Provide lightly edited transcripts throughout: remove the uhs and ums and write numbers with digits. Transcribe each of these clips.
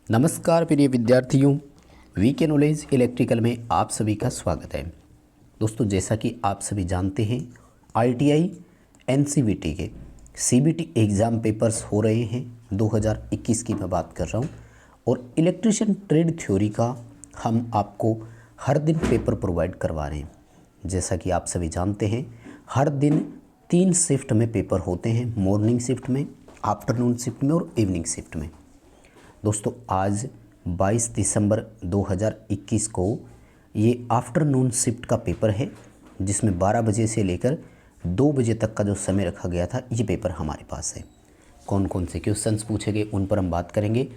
नमस्कार प्रिय विद्यार्थियों, वीके नॉलेज इलेक्ट्रिकल में आप सभी का स्वागत है। दोस्तों, जैसा कि आप सभी जानते हैं, आईटीआई एनसीवीटी के सीबीटी एग्ज़ाम पेपर्स हो रहे हैं। 2021 की मैं बात कर रहा हूं और इलेक्ट्रिशियन ट्रेड थ्योरी का हम आपको हर दिन पेपर प्रोवाइड करवा रहे हैं। जैसा कि आप सभी जानते हैं, हर दिन 3 शिफ्ट में पेपर होते हैं, मॉर्निंग शिफ्ट में, आफ्टरनून शिफ्ट में और इवनिंग शिफ्ट में। दोस्तों, आज 22 दिसंबर 2021 को ये आफ्टरनून शिफ्ट का पेपर है, जिसमें 12 बजे से लेकर 2 बजे तक का जो समय रखा गया था, ये पेपर हमारे पास है। कौन कौन से क्वेश्चंस पूछे गए उन पर हम बात करेंगे।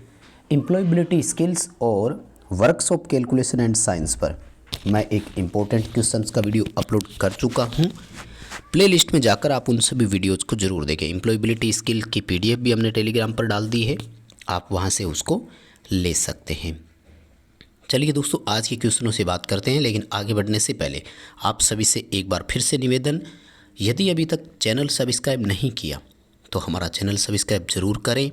एम्प्लॉयबिलिटी स्किल्स और वर्कशॉप कैलकुलेशन एंड साइंस पर मैं एक इम्पोर्टेंट क्वेश्चंस का वीडियो अपलोड कर चुका हूँ। प्लेलिस्ट में जाकर आप उन सभी वीडियोज़ को ज़रूर देखें। एम्प्लॉयबिलिटी स्किल की PDF भी हमने टेलीग्राम पर डाल दी है, आप वहां से उसको ले सकते हैं। चलिए दोस्तों, आज के क्वेश्चनों से बात करते हैं, लेकिन आगे बढ़ने से पहले आप सभी से एक बार फिर से निवेदन, यदि अभी तक चैनल सब्सक्राइब नहीं किया तो हमारा चैनल सब्सक्राइब जरूर करें।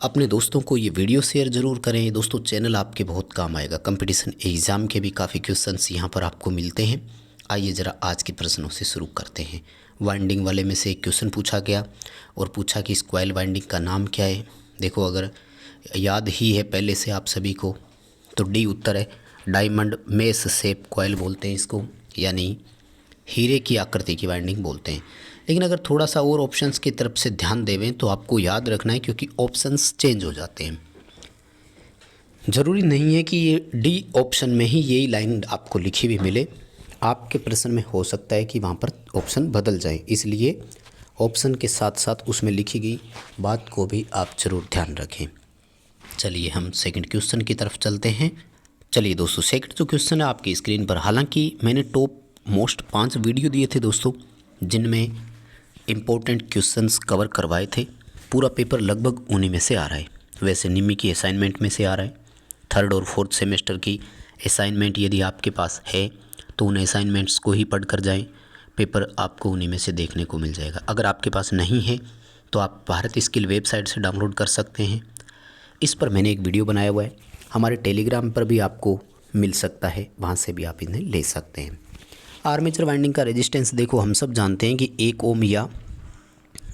अपने दोस्तों को ये वीडियो शेयर जरूर करें। दोस्तों, चैनल आपके बहुत काम आएगा। कंपटीशन एग्ज़ाम के भी काफ़ी क्वेश्चंस यहाँ पर आपको मिलते हैं। आइए ज़रा आज के प्रश्नों से शुरू करते हैं। वाइंडिंग वाले में से एक क्वेश्चन पूछा गया और पूछा कि इस कॉइल वाइंडिंग का नाम क्या है। देखो, अगर याद ही है पहले से आप सभी को, तो डी उत्तर है। डायमंड मेस शेप कॉइल बोलते हैं इसको, यानी हीरे की आकृति की वाइंडिंग बोलते हैं। लेकिन अगर थोड़ा सा और ऑप्शंस की तरफ से ध्यान देवें तो आपको याद रखना है, क्योंकि ऑप्शंस चेंज हो जाते हैं। ज़रूरी नहीं है कि ये डी ऑप्शन में ही यही लाइन आपको लिखी हुई मिले। आपके प्रश्न में हो सकता है कि वहाँ पर ऑप्शन बदल जाए, इसलिए ऑप्शन के साथ साथ उसमें लिखी गई बात को भी आप ज़रूर ध्यान रखें। चलिए हम सेकंड क्वेश्चन की तरफ चलते हैं। चलिए दोस्तों, सेकंड जो क्वेश्चन है आपकी स्क्रीन पर, हालांकि मैंने टॉप मोस्ट 5 वीडियो दिए थे दोस्तों, जिनमें इम्पोर्टेंट क्वेश्चंस कवर करवाए थे। पूरा पेपर लगभग उन्हीं में से आ रहा है। वैसे निमी की असाइनमेंट में से आ रहा है। 3rd और 4th सेमेस्टर की असाइनमेंट यदि आपके पास है तो उन असाइनमेंट्स को ही पढ़ कर जाएँ। पेपर आपको उन्हीं में से देखने को मिल जाएगा। अगर आपके पास नहीं है तो आप भारत स्किल वेबसाइट से डाउनलोड कर सकते हैं। इस पर मैंने एक वीडियो बनाया हुआ है, हमारे टेलीग्राम पर भी आपको मिल सकता है, वहाँ से भी आप इन्हें ले सकते हैं। आर्मेचर वाइंडिंग का रेजिस्टेंस देखो, हम सब जानते हैं कि 1 ओम या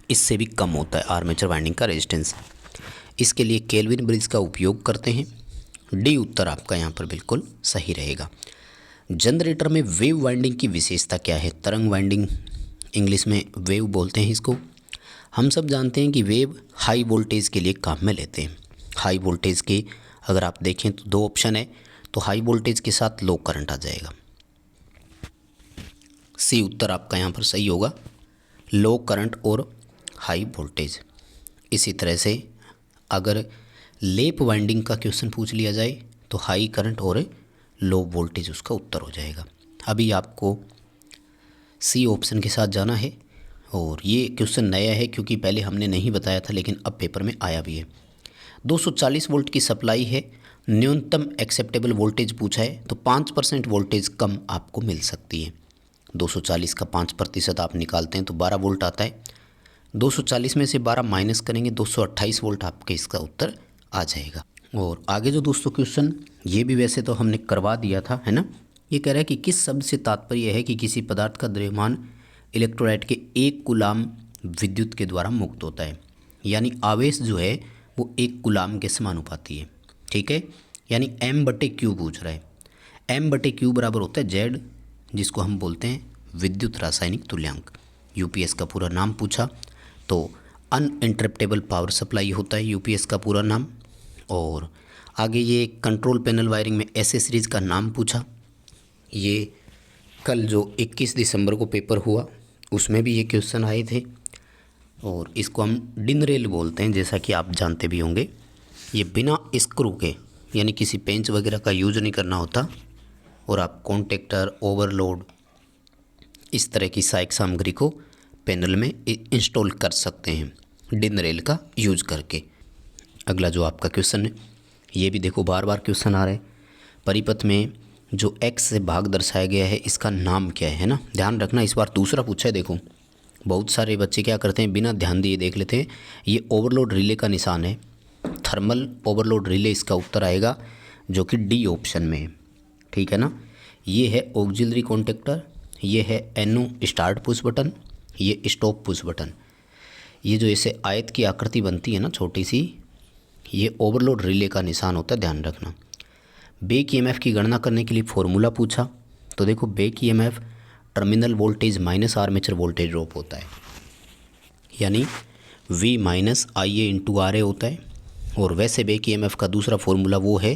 इससे भी कम होता है आर्मेचर वाइंडिंग का रेजिस्टेंस। इसके लिए केल्विन ब्रिज का उपयोग करते हैं। डी उत्तर आपका यहाँ पर बिल्कुल सही रहेगा। जनरेटर में वेव वाइंडिंग की विशेषता क्या है? तरंग वाइंडिंग, इंग्लिश में वेव बोलते हैं इसको। हम सब जानते हैं कि वेव हाई वोल्टेज के लिए काम में लेते हैं। हाई वोल्टेज के अगर आप देखें तो 2 ऑप्शन है, तो हाई वोल्टेज के साथ लो करंट आ जाएगा। सी उत्तर आपका यहाँ पर सही होगा, लो करंट और हाई वोल्टेज। इसी तरह से अगर लेप वाइंडिंग का क्वेश्चन पूछ लिया जाए तो हाई करंट और लो वोल्टेज उसका उत्तर हो जाएगा। अभी आपको सी ऑप्शन के साथ जाना है, और ये क्वेश्चन नया है क्योंकि पहले हमने नहीं बताया था, लेकिन अब पेपर में आया भी है। 240 वोल्ट की सप्लाई है, न्यूनतम एक्सेप्टेबल वोल्टेज पूछा है, तो 5% वोल्टेज कम आपको मिल सकती है। 240 का 5% आप निकालते हैं तो 12 वोल्ट आता है। 240 में से 12 माइनस करेंगे, 228 वोल्ट आपके इसका उत्तर आ जाएगा। और आगे जो दोस्तों क्वेश्चन, ये भी वैसे तो हमने करवा दिया था, है ना। ये कह रहा है कि किस शब्द से तात्पर्य है कि किसी पदार्थ का द्रव्यमान इलेक्ट्रोलाइट के 1 कूलाम विद्युत के द्वारा मुक्त होता है। यानी आवेश जो है वो 1 कूलाम के समानुपाती है, ठीक है। यानी m/q पूछ रहा है। m/q बराबर होता है Z, जिसको हम बोलते हैं विद्युत रासायनिक तुल्यांक। यूपीएस का पूरा नाम पूछा तो अनइंटरप्टेबल पावर सप्लाई होता है यूपीएस का पूरा नाम। और आगे ये कंट्रोल पैनल वायरिंग में एसेसरीज का नाम पूछा। ये कल जो 21 दिसंबर को पेपर हुआ उसमें भी ये क्वेश्चन आए थे। और इसको हम डिन रेल बोलते हैं, जैसा कि आप जानते भी होंगे। ये बिना स्क्रू के, यानी किसी पेंच वगैरह का यूज नहीं करना होता, और आप कॉन्टेक्टर, ओवरलोड, इस तरह की सहायक सामग्री को पैनल में इंस्टॉल कर सकते हैं डिन रेल का यूज करके। अगला जो आपका क्वेश्चन है, ये भी देखो बार बार क्वेश्चन आ रहे हैं। परिपथ में जो एक्स से भाग दर्शाया गया है, इसका नाम क्या है ना। ध्यान रखना, इस बार दूसरा पूछा है। देखो बहुत सारे बच्चे क्या करते हैं, बिना ध्यान दिए देख लेते हैं। ये ओवरलोड रिले का निशान है, थर्मल ओवरलोड रिले इसका उत्तर आएगा, जो कि डी ऑप्शन में है। ठीक है ना। ये है ऑक्सिलरी कॉन्टेक्टर, ये है एनो स्टार्ट पुश बटन, ये स्टॉप पुश बटन। ये जो इसे आयत की आकृति बनती है ना छोटी सी, ये ओवरलोड रिले का निशान होता है, ध्यान रखना। बैक ईएमएफ की गणना करने के लिए फॉर्मूला पूछा, तो देखो back EMF terminal voltage minus armature voltage drop होता है, यानी V minus I A into R A होता है। और वैसे बैक ईएमएफ का दूसरा फॉर्मूला वो है,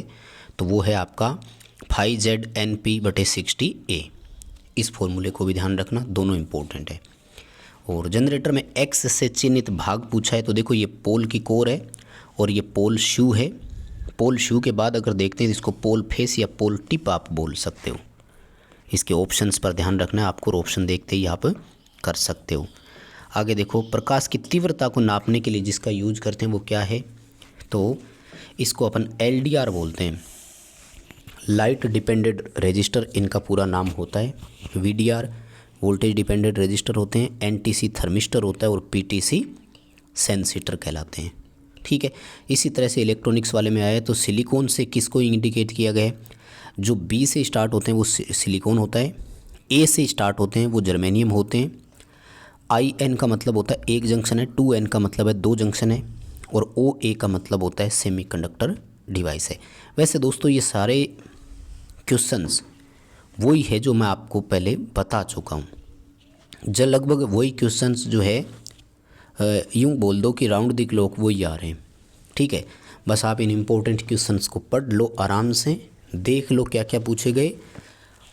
तो वो है आपका 5ZNP/60A। इस फॉर्मूले को भी ध्यान रखना, दोनों इंपॉर्टेंट है। और जनरेटर में X से चिन्हित भाग पूछा है, तो देखो ये पोल की कोर है और ये पोल शू है। पोल शू के बाद अगर देखते हैं तो इसको पोल फेस या पोल टिप आप बोल सकते हो। इसके ऑप्शंस पर ध्यान रखना है आपको, और ऑप्शन देखते ही आप कर सकते हो। आगे देखो, प्रकाश की तीव्रता को नापने के लिए जिसका यूज करते हैं वो क्या है, तो इसको अपन LDR बोलते हैं, लाइट डिपेंडेंट रेजिस्टर इनका पूरा नाम होता है। VDR वोल्टेज डिपेंडेंट रेजिस्टर होते हैं, NTC थर्मिस्टर होता है, और PTC सेंसिटर कहलाते हैं। ठीक है। इसी तरह से इलेक्ट्रॉनिक्स वाले में आया तो सिलिकॉन से किसको इंडिकेट किया गया है, जो B से स्टार्ट होते हैं वो सिलिकॉन होता है, A से स्टार्ट होते हैं वो जर्मेनियम होते हैं, IN का मतलब होता है एक जंक्शन है, 2N का मतलब है दो जंक्शन है, और OA का मतलब होता है सेमीकंडक्टर डिवाइस है। वैसे दोस्तों ये सारे क्वेश्चंस वही है जो मैं आपको पहले बता चुका हूँ, जो लगभग वही क्वेश्चंस जो है यूँ बोल दो कि राउंड द क्लॉक वही आ रहे हैं। ठीक है। बस आप इन इम्पोर्टेंट क्वेश्चंस को पढ़ लो, आराम से देख लो क्या क्या पूछे गए,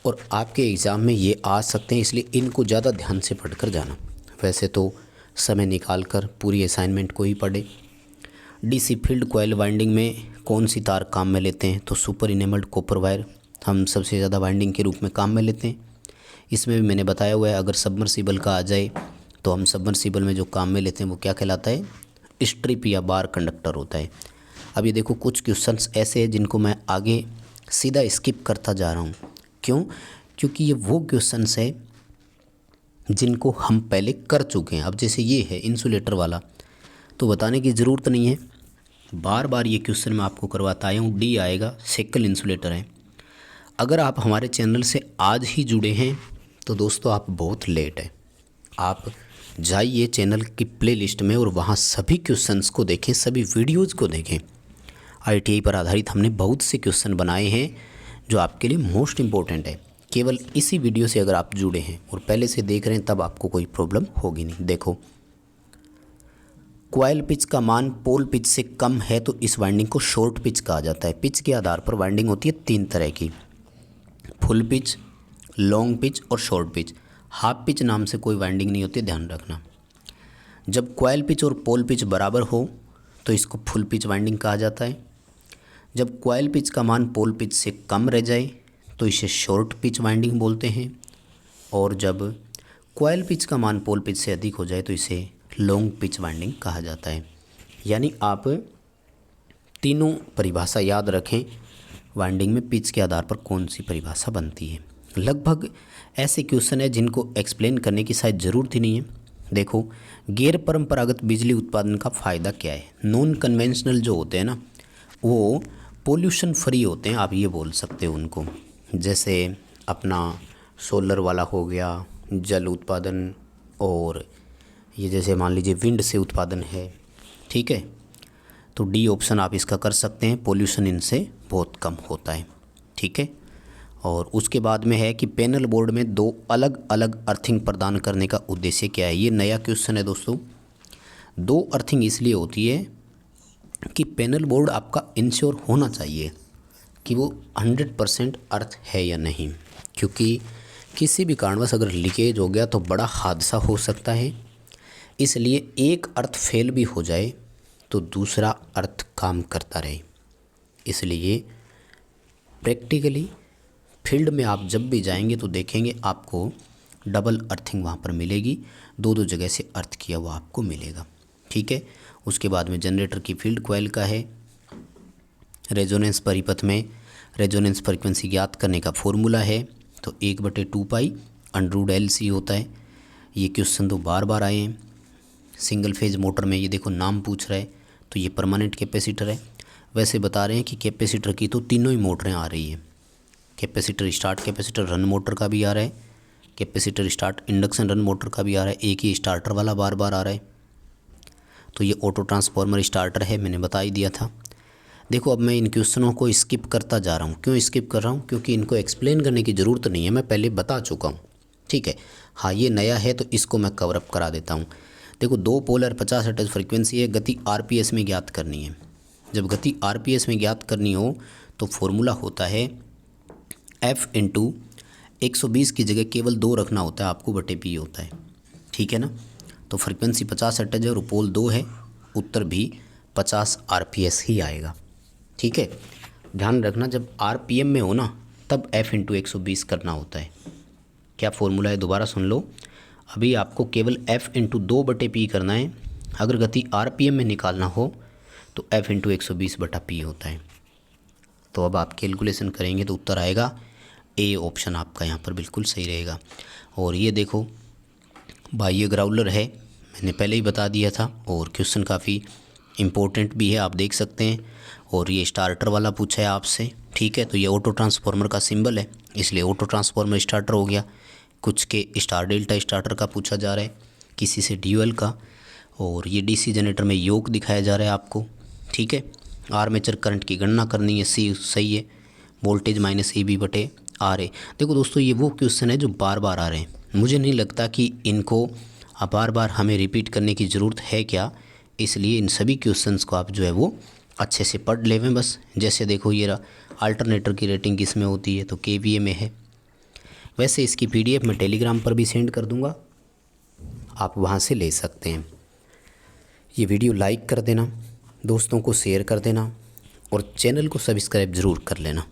और आपके एग्ज़ाम में ये आ सकते हैं, इसलिए इनको ज़्यादा ध्यान से पढ़कर जाना। वैसे तो समय निकाल कर पूरी असाइनमेंट को ही पढ़े। DC फील्ड कॉइल वाइंडिंग में कौन सी तार काम में लेते हैं, तो सुपर इनेमल्ड कॉपर वायर हम सबसे ज़्यादा वाइंडिंग के रूप में काम में लेते हैं। इसमें भी मैंने बताया हुआ है, अगर सबमर्सिबल का आ जाए तो हम सबमर्सिबल में जो काम में लेते हैं वो क्या कहलाता है, स्ट्रिप या बार कंडक्टर होता है। अब ये देखो कुछ क्वेश्चंस ऐसे हैं जिनको मैं आगे सीधा स्किप करता जा रहा हूँ। क्यों? क्योंकि ये वो क्वेश्चंस है जिनको हम पहले कर चुके हैं। अब जैसे ये है इंसुलेटर वाला, तो बताने की ज़रूरत नहीं है, बार बार ये क्वेश्चन मैं आपको करवाता आया हूँ। डी आएगा, सेकल इंसुलेटर है। अगर आप हमारे चैनल से आज ही जुड़े हैं तो दोस्तों आप बहुत लेट हैं। आप जाइए चैनल की प्लेलिस्ट में और वहाँ सभी क्वेश्चंस को देखें, सभी वीडियोज़ को देखें। ITI पर आधारित हमने बहुत से क्वेश्चन बनाए हैं जो आपके लिए मोस्ट इम्पोर्टेंट है। केवल इसी वीडियो से अगर आप जुड़े हैं और पहले से देख रहे हैं तब आपको कोई प्रॉब्लम होगी नहीं। देखो, कॉइल पिच का मान पोल पिच से कम है तो इस वाइंडिंग को शॉर्ट पिच कहा जाता है। पिच के आधार पर वाइंडिंग होती है तीन तरह की, फुल पिच, लॉन्ग पिच और शॉर्ट पिच। हाफ पिच नाम से कोई वाइंडिंग नहीं होती, ध्यान रखना। जब कॉइल पिच और पोल पिच बराबर हो तो इसको फुल पिच वाइंडिंग कहा जाता है। जब कॉइल पिच का मान पोल पिच से कम रह जाए तो इसे शॉर्ट पिच वाइंडिंग बोलते हैं, और जब कॉइल पिच का मान पोल पिच से अधिक हो जाए तो इसे लॉन्ग पिच वाइंडिंग कहा जाता है। यानी आप तीनों परिभाषा याद रखें, वाइंडिंग में पिच के आधार पर कौन सी परिभाषा बनती है। लगभग ऐसे क्वेश्चन है जिनको एक्सप्लेन करने की शायद ज़रूरत ही नहीं है। देखो, गैर परंपरागत बिजली उत्पादन का फ़ायदा क्या है। नॉन कन्वेंशनल जो होते हैं ना, वो पोल्यूशन फ्री होते हैं, आप ये बोल सकते हो उनको। जैसे अपना सोलर वाला हो गया, जल उत्पादन, और ये जैसे मान लीजिए विंड से उत्पादन है। ठीक है, तो डी ऑप्शन आप इसका कर सकते हैं, पोल्यूशन इनसे बहुत कम होता है। ठीक है, और उसके बाद में है कि पैनल बोर्ड में दो अलग अलग अर्थिंग प्रदान करने का उद्देश्य क्या है। ये नया क्वेश्चन है दोस्तों। दो अर्थिंग इसलिए होती है कि पैनल बोर्ड आपका इंश्योर होना चाहिए कि वो 100% अर्थ है या नहीं, क्योंकि किसी भी कारणवश अगर लीकेज हो गया तो बड़ा हादसा हो सकता है। इसलिए एक अर्थ फेल भी हो जाए तो दूसरा अर्थ काम करता रहे। इसलिए प्रैक्टिकली फील्ड में आप जब भी जाएंगे तो देखेंगे आपको डबल अर्थिंग वहाँ पर मिलेगी, दो दो जगह से अर्थ किया हुआ आपको मिलेगा। ठीक है, उसके बाद में जनरेटर की फील्ड कॉइल का है। रेजोनेंस परिपथ में रेजोनेंस फ्रीक्वेंसी ज्ञात करने का फॉर्मूला है, तो 1/2 पाई √LC होता है। ये क्वेश्चन तो बार बार आए हैं। सिंगल फेज मोटर में ये देखो नाम पूछ रहा है, तो ये परमानेंट कैपेसिटर है। वैसे बता रहे हैं कि कैपेसिटर की तो तीनों ही मोटरें आ रही हैं। Capacitor start capacitor run motor का भी आ रहा है, capacitor start induction run motor का भी आ रहा है, एक ही स्टार्टर वाला बार बार आ रहा है। तो ये ऑटो ट्रांसफार्मर स्टार्टर है, मैंने बता ही दिया था। देखो अब मैं इन क्वेश्चनों को स्किप करता जा रहा हूँ। क्यों स्किप कर रहा हूँ? क्योंकि इनको एक्सप्लेन करने की ज़रूरत नहीं है, मैं पहले बता चुका हूँ। ठीक है, हाँ ये नया है तो इसको मैं कवर अप करा देता हूँ। देखो 2 पोलर 50 हर्ट्ज फ्रीक्वेंसी है, गति आरपीएस में ज्ञात करनी है। जब गति आरपीएस में ज्ञात करनी हो तो फॉर्मूला होता है एफ इंटू 120 की जगह केवल 2 रखना होता है आपको, बटे पी होता है। ठीक है ना। तो फ्रीक्वेंसी 50 हर्ट्ज है और पोल 2 है, उत्तर भी 50 आरपीएस ही आएगा। ठीक है, ध्यान रखना जब आरपीएम में हो ना तब एफ इंटू 120 करना होता है। क्या फॉर्मूला है दोबारा सुन लो। अभी आपको केवल एफ इंटू 2 बटे पी करना है। अगर गति आरपीएम में निकालना हो तो एफ इंटू 120 बटा पी होता है। तो अब आप कैलकुलेशन करेंगे तो उत्तर आएगा ए ऑप्शन आपका यहाँ पर बिल्कुल सही रहेगा। और ये देखो बाह्य ग्राउलर है, मैंने पहले ही बता दिया था और क्वेश्चन काफ़ी इम्पोर्टेंट भी है, आप देख सकते हैं। और ये स्टार्टर वाला पूछा है आपसे। ठीक है, तो ये ऑटो ट्रांसफार्मर का सिंबल है इसलिए ऑटो ट्रांसफार्मर स्टार्टर हो गया। कुछ के स्टार डेल्टा स्टार्टर का पूछा जा रहा है, किसी से ड्यूअल का। और ये डीसी जनरेटर में योग दिखाया जा रहा है आपको। ठीक है, आर्मेचर करंट की गणना करनी है, सी सही है, वोल्टेज माइनस ए बी बटे आर ए। देखो दोस्तों ये वो क्वेश्चन है जो बार बार आ रहे हैं, मुझे नहीं लगता कि इनको बार बार हमें रिपीट करने की ज़रूरत है क्या, इसलिए इन सभी क्वेश्चंस को आप जो है वो अच्छे से पढ़ लेवें बस। जैसे देखो ये अल्टरनेटर की रेटिंग किस में होती है, तो केवीए में है। वैसे इसकी पीडीएफ मैं टेलीग्राम पर भी सेंड कर दूंगा, आप वहाँ से ले सकते हैं। ये वीडियो लाइक कर देना, दोस्तों को शेयर कर देना और चैनल को सब्सक्राइब ज़रूर कर लेना।